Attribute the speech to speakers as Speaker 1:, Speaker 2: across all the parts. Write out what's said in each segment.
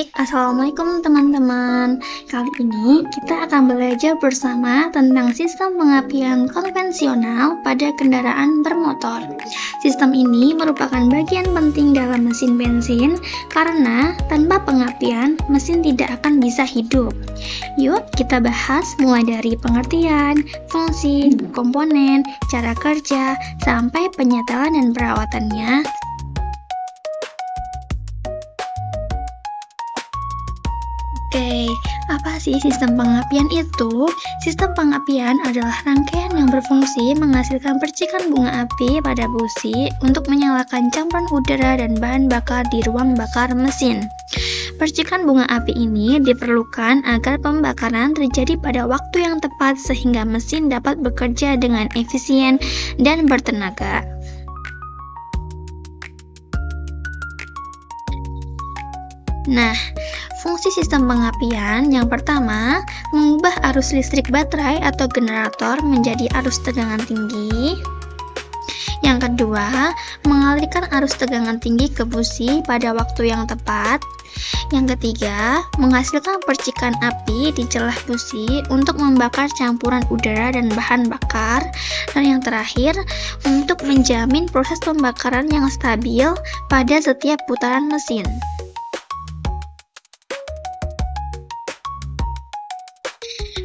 Speaker 1: Baik, assalamualaikum teman-teman. Kali ini kita akan belajar bersama tentang sistem pengapian konvensional pada kendaraan bermotor. Sistem ini merupakan bagian penting dalam mesin bensin karena tanpa pengapian mesin tidak akan bisa hidup. Yuk kita bahas mulai dari pengertian, fungsi, komponen, cara kerja, sampai penyetelan dan perawatannya. Oke, apa sih sistem pengapian itu? Sistem pengapian adalah rangkaian yang berfungsi menghasilkan percikan bunga api pada busi untuk menyalakan campuran udara dan bahan bakar di ruang bakar mesin. Percikan bunga api ini diperlukan agar pembakaran terjadi pada waktu yang tepat sehingga mesin dapat bekerja dengan efisien dan bertenaga. Nah, fungsi sistem pengapian yang pertama, mengubah arus listrik baterai atau generator menjadi arus tegangan tinggi. Yang kedua, mengalirkan arus tegangan tinggi ke busi pada waktu yang tepat. Yang ketiga, menghasilkan percikan api di celah busi untuk membakar campuran udara dan bahan bakar. Dan yang terakhir, untuk menjamin proses pembakaran yang stabil pada setiap putaran mesin.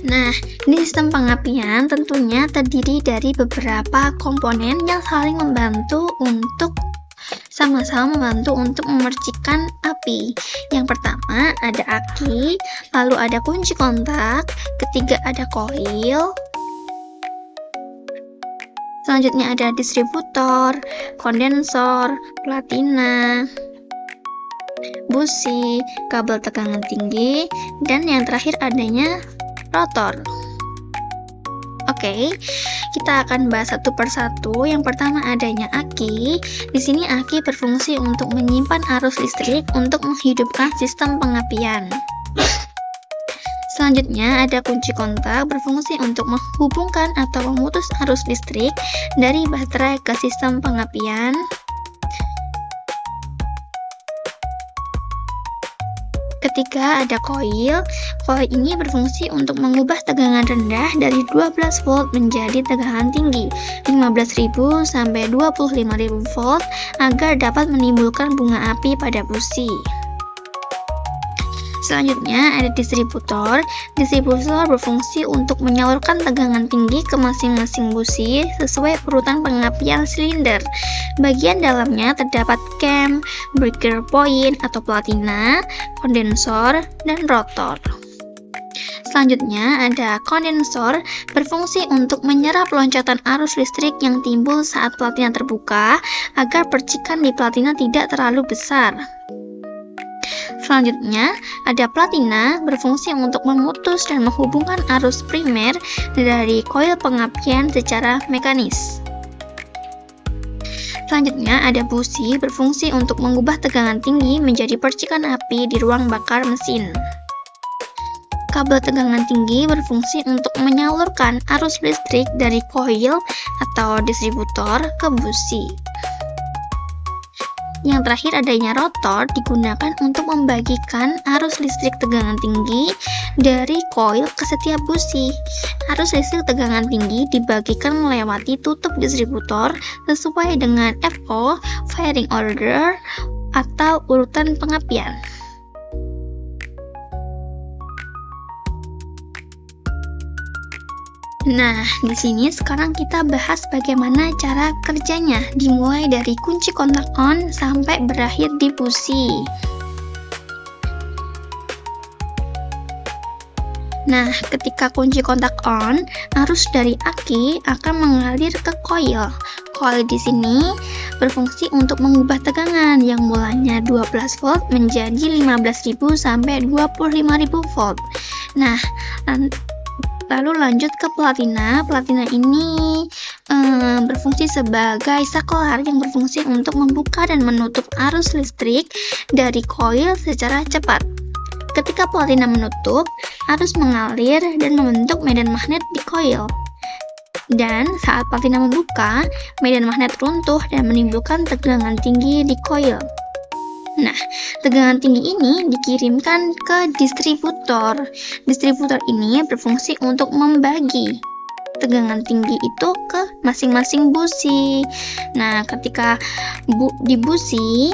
Speaker 1: Nah, di sistem pengapian tentunya terdiri dari beberapa komponen yang saling sama-sama membantu untuk memercikan api. Yang pertama ada aki, lalu ada kunci kontak, ketiga ada koil, selanjutnya ada distributor, kondensor, platina, busi, kabel tegangan tinggi, dan yang terakhir adanya rotor. Oke, kita akan bahas satu persatu. Yang pertama adanya aki. Di sini aki berfungsi untuk menyimpan arus listrik untuk menghidupkan sistem pengapian. Selanjutnya ada kunci kontak berfungsi untuk menghubungkan atau memutus arus listrik dari baterai ke sistem pengapian. Ketiga ada koil. Koil ini berfungsi untuk mengubah tegangan rendah dari 12 volt menjadi tegangan tinggi 15.000 sampai 25.000 volt agar dapat menimbulkan bunga api pada busi. Selanjutnya ada distributor. Distributor berfungsi untuk menyalurkan tegangan tinggi ke masing-masing busi sesuai urutan pengapian silinder. Bagian dalamnya terdapat cam, breaker point atau platina, kondensor, dan rotor. Selanjutnya ada kondensor, berfungsi untuk menyerap loncatan arus listrik yang timbul saat platina terbuka agar percikan di platina tidak terlalu besar. Selanjutnya, ada platina berfungsi untuk memutus dan menghubungkan arus primer dari koil pengapian secara mekanis. Selanjutnya, ada busi berfungsi untuk mengubah tegangan tinggi menjadi percikan api di ruang bakar mesin. Kabel tegangan tinggi berfungsi untuk menyalurkan arus listrik dari koil atau distributor ke busi. Yang terakhir adanya rotor digunakan untuk membagikan arus listrik tegangan tinggi dari koil ke setiap busi. Arus listrik tegangan tinggi dibagikan melewati tutup distributor sesuai dengan FO, firing order, atau urutan pengapian. Nah, di sini sekarang kita bahas bagaimana cara kerjanya, dimulai dari kunci kontak on sampai berakhir di busi. Nah, ketika kunci kontak on, arus dari aki akan mengalir ke koil. Koil di sini berfungsi untuk mengubah tegangan yang mulanya 12 volt menjadi 15.000 sampai 25.000 volt. Nah, lalu lanjut ke platina. Platina ini berfungsi sebagai saklar yang berfungsi untuk membuka dan menutup arus listrik dari koil secara cepat. Ketika platina menutup, arus mengalir dan membentuk medan magnet di koil. Dan saat platina membuka, medan magnet runtuh dan menimbulkan tegangan tinggi di koil. Nah, tegangan tinggi ini dikirimkan ke distributor. Distributor ini berfungsi untuk membagi tegangan tinggi itu ke masing-masing busi. Nah, ketika di busi,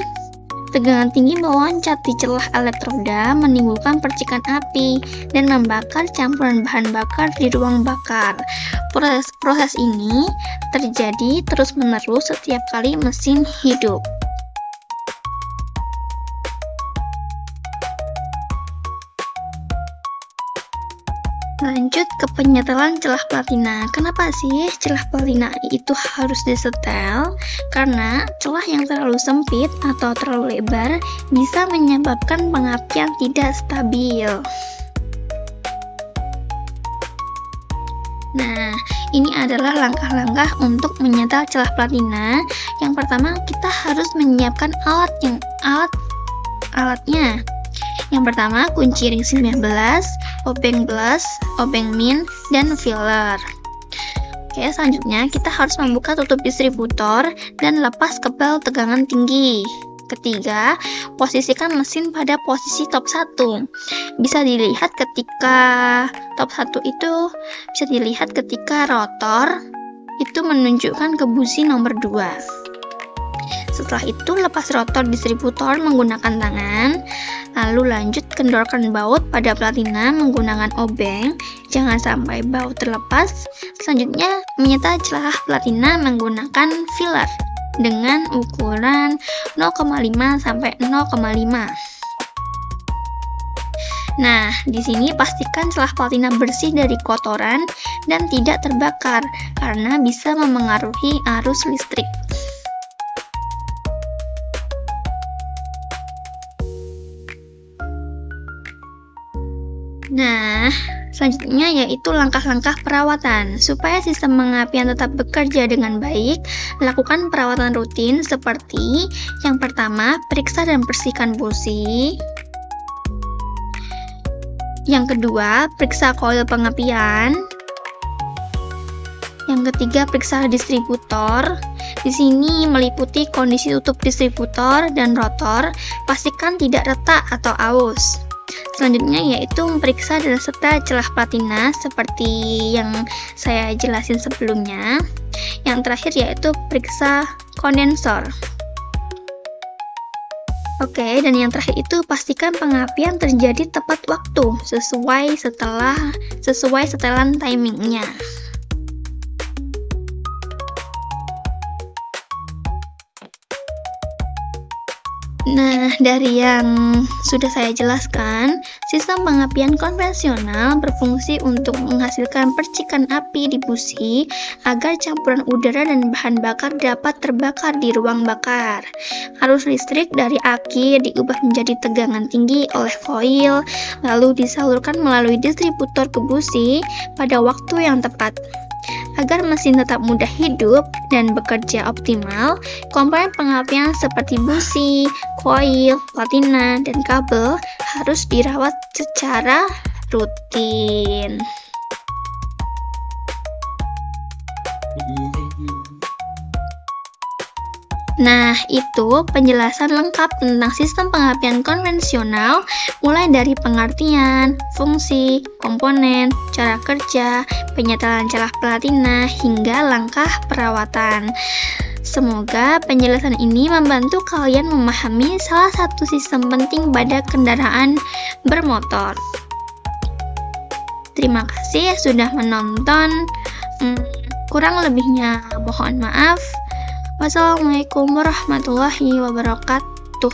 Speaker 1: tegangan tinggi meloncat di celah elektroda, menimbulkan percikan api dan membakar campuran bahan bakar di ruang bakar. Proses ini terjadi terus-menerus setiap kali mesin hidup. Lanjut ke penyetelan celah platina. Kenapa sih celah platina itu harus disetel? Karena celah yang terlalu sempit atau terlalu lebar bisa menyebabkan pengapian tidak stabil. Nah, ini adalah langkah-langkah untuk menyetel celah platina. Yang pertama, kita harus menyiapkan alatnya. Yang pertama, kunci ring 19, obeng plus, obeng min, dan filler. Oke, selanjutnya kita harus membuka tutup distributor dan lepas kabel tegangan tinggi. Ketiga, posisikan mesin pada posisi top 1. Bisa dilihat ketika top 1 itu bisa dilihat ketika rotor itu menunjukkan ke busi nomor 2. Setelah itu, lepas rotor distributor menggunakan tangan. Lalu lanjut kendorkan baut pada platina menggunakan obeng. Jangan sampai baut terlepas. Selanjutnya, menyetel celah platina menggunakan filler dengan ukuran 0,5 sampai 0,5. Nah, di sini pastikan celah platina bersih dari kotoran dan tidak terbakar karena bisa memengaruhi arus listrik. Nah, selanjutnya yaitu langkah-langkah perawatan. Supaya sistem pengapian tetap bekerja dengan baik, lakukan perawatan rutin seperti yang pertama, periksa dan bersihkan busi. Yang kedua, periksa koil pengapian. Yang ketiga, periksa distributor. Di sini meliputi kondisi tutup distributor dan rotor, pastikan tidak retak atau aus. Selanjutnya yaitu memeriksa dan setel celah platina seperti yang saya jelasin sebelumnya. Yang terakhir yaitu periksa kondensor. Oke, dan yang terakhir itu pastikan pengapian terjadi tepat waktu sesuai setelan timingnya. Nah, dari yang sudah saya jelaskan, sistem pengapian konvensional berfungsi untuk menghasilkan percikan api di busi agar campuran udara dan bahan bakar dapat terbakar di ruang bakar. Arus listrik dari aki diubah menjadi tegangan tinggi oleh koil, lalu disalurkan melalui distributor ke busi pada waktu yang tepat. Agar mesin tetap mudah hidup dan bekerja optimal, komponen pengapian seperti busi, koil, platina, dan kabel harus dirawat secara rutin. Nah, itu penjelasan lengkap tentang sistem pengapian konvensional, mulai dari pengertian, fungsi, komponen, cara kerja, penyetelan celah platina, hingga langkah perawatan. Semoga penjelasan ini membantu kalian memahami salah satu sistem penting pada kendaraan bermotor. Terima kasih sudah menonton. Kurang lebihnya mohon maaf. Wassalamualaikum warahmatullahi wabarakatuh.